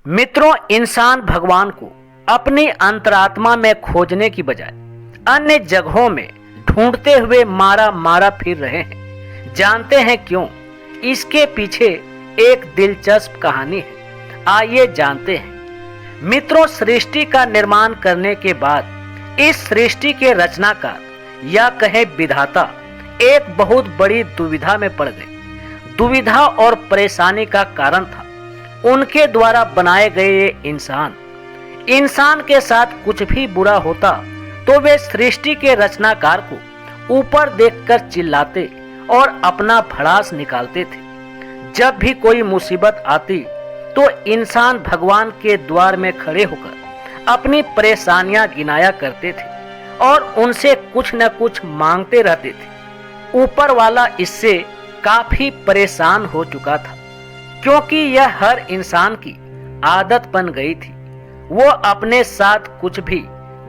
मित्रों, इंसान भगवान को अपनी अंतरात्मा में खोजने की बजाय अन्य जगहों में ढूंढते हुए मारा मारा फिर रहे हैं। जानते हैं क्यों? इसके पीछे एक दिलचस्प कहानी है। आइए जानते हैं। मित्रों, सृष्टि का निर्माण करने के बाद इस सृष्टि के रचनाकार या कहे विधाता एक बहुत बड़ी दुविधा में पड़ गए। दुविधा और परेशानी का कारण था उनके द्वारा बनाए गए ये इंसान के साथ कुछ भी बुरा होता तो वे सृष्टि के रचनाकार को ऊपर देखकर चिल्लाते और अपना भड़ास निकालते थे। जब भी कोई मुसीबत आती तो इंसान भगवान के द्वार में खड़े होकर अपनी परेशानियां गिनाया करते थे और उनसे कुछ न कुछ मांगते रहते थे। ऊपर वाला इससे काफी परेशान हो चुका था, क्योंकि यह हर इंसान की आदत बन गई थी। वो अपने साथ कुछ भी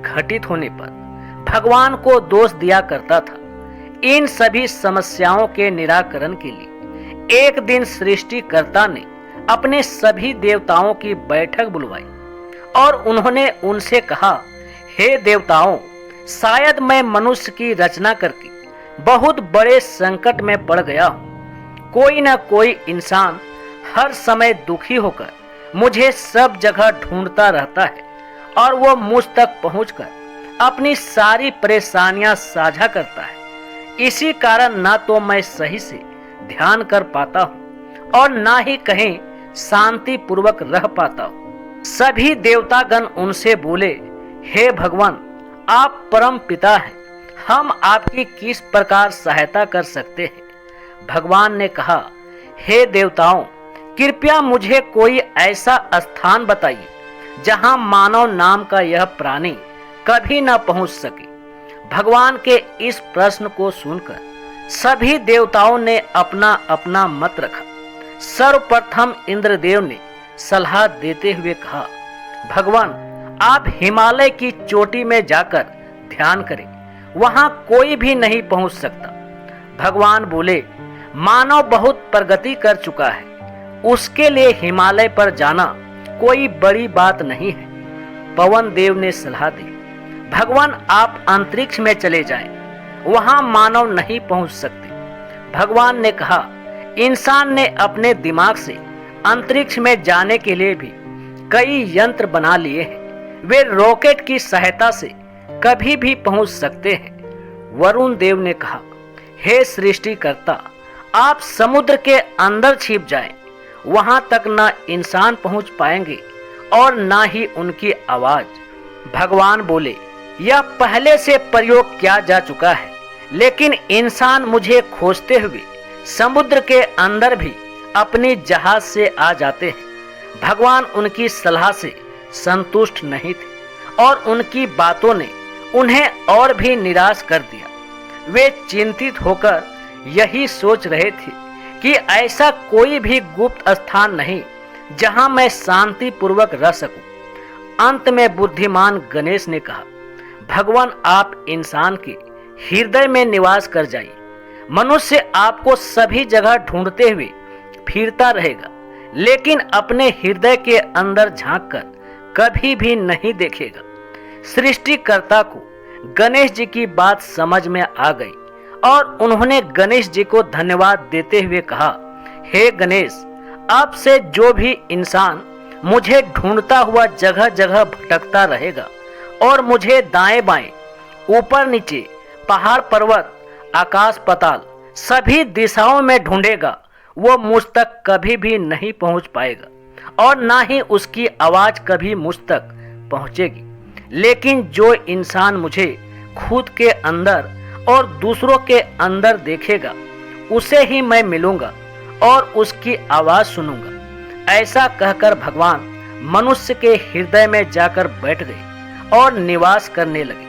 घटित होने पर भगवान को दोष दिया करता था। इन सभी समस्याओं के निराकरण के लिए एक दिन सृष्टिकर्ता ने अपने सभी देवताओं की बैठक बुलवाई और उन्होंने उनसे कहा, हे देवताओं, शायद मैं मनुष्य की रचना करके बहुत बड़े संकट में पड़ गया हूँ। कोई न कोई इंसान हर समय दुखी होकर मुझे सब जगह ढूंढता रहता है और वो मुझ तक पहुंचकर अपनी सारी परेशानियां साझा करता है। इसी कारण ना तो मैं सही से ध्यान कर पाता हूं और ना ही कहीं शांति पूर्वक रह पाता हूं। सभी देवतागण उनसे बोले, हे भगवान, आप परम पिता हैं, हम आपकी किस प्रकार सहायता कर सकते हैं? भगवान ने कहा, हे देवताओं, कृपया मुझे कोई ऐसा स्थान बताइए जहां मानव नाम का यह प्राणी कभी न पहुंच सके। भगवान के इस प्रश्न को सुनकर सभी देवताओं ने अपना अपना मत रखा। सर्वप्रथम इंद्रदेव ने सलाह देते हुए कहा, भगवान, आप हिमालय की चोटी में जाकर ध्यान करें, वहां कोई भी नहीं पहुंच सकता। भगवान बोले, मानव बहुत प्रगति कर चुका है, उसके लिए हिमालय पर जाना कोई बड़ी बात नहीं है। पवन देव ने सलाह दी, भगवान, आप अंतरिक्ष में चले जाएं, वहां मानव नहीं पहुंच सकते। भगवान ने कहा, इंसान ने अपने दिमाग से अंतरिक्ष में जाने के लिए भी कई यंत्र बना लिए हैं। वे रॉकेट की सहायता से कभी भी पहुंच सकते हैं। वरुण देव ने कहा, हे सृष्टिकर्ता, आप समुद्र के अंदर छिप जाएं, वहां तक ना इंसान पहुंच पाएंगे और ना ही उनकी आवाज। भगवान बोले, यह पहले से प्रयोग किया जा चुका है, लेकिन इंसान मुझे खोजते हुए समुद्र के अंदर भी अपनी जहाज से आ जाते हैं। भगवान उनकी सलाह से संतुष्ट नहीं थे और उनकी बातों ने उन्हें और भी निराश कर दिया। वे चिंतित होकर यही सोच रहे थे कि ऐसा कोई भी गुप्त स्थान नहीं जहां मैं शांति पूर्वक रह सकूं। अंत में बुद्धिमान गणेश ने कहा, भगवान, आप इंसान के हृदय में निवास कर जाइए। मनुष्य आपको सभी जगह ढूंढते हुए फिरता रहेगा, लेकिन अपने हृदय के अंदर झांककर कभी भी नहीं देखेगा। सृष्टिकर्ता को गणेश जी की बात समझ में आ गई और उन्होंने गणेश जी को धन्यवाद देते हुए कहा, हे गणेश, अब से जो भी इंसान मुझे ढूंढता हुआ जगह जगह भटकता रहेगा और मुझे दाएं बाएं, ऊपर नीचे, पहाड़ पर्वत, आकाश पाताल सभी दिशाओं में ढूंढेगा, वो मुझ तक कभी भी नहीं पहुंच पाएगा और ना ही उसकी आवाज कभी मुझ तक पहुंचेगी। लेकिन जो इंसान मुझे खुद के अंदर और दूसरों के अंदर देखेगा, उसे ही मैं मिलूंगा और उसकी आवाज सुनूंगा। ऐसा कहकर भगवान मनुष्य के हृदय में जाकर बैठ गए और निवास करने लगे।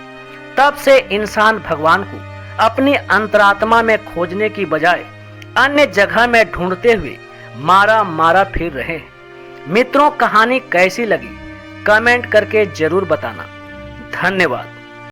तब से इंसान भगवान को अपनी अंतरात्मा में खोजने की बजाय अन्य जगह में ढूंढते हुए मारा मारा फिर रहे हैं। मित्रों, कहानी कैसी लगी कमेंट करके जरूर बताना। धन्यवाद।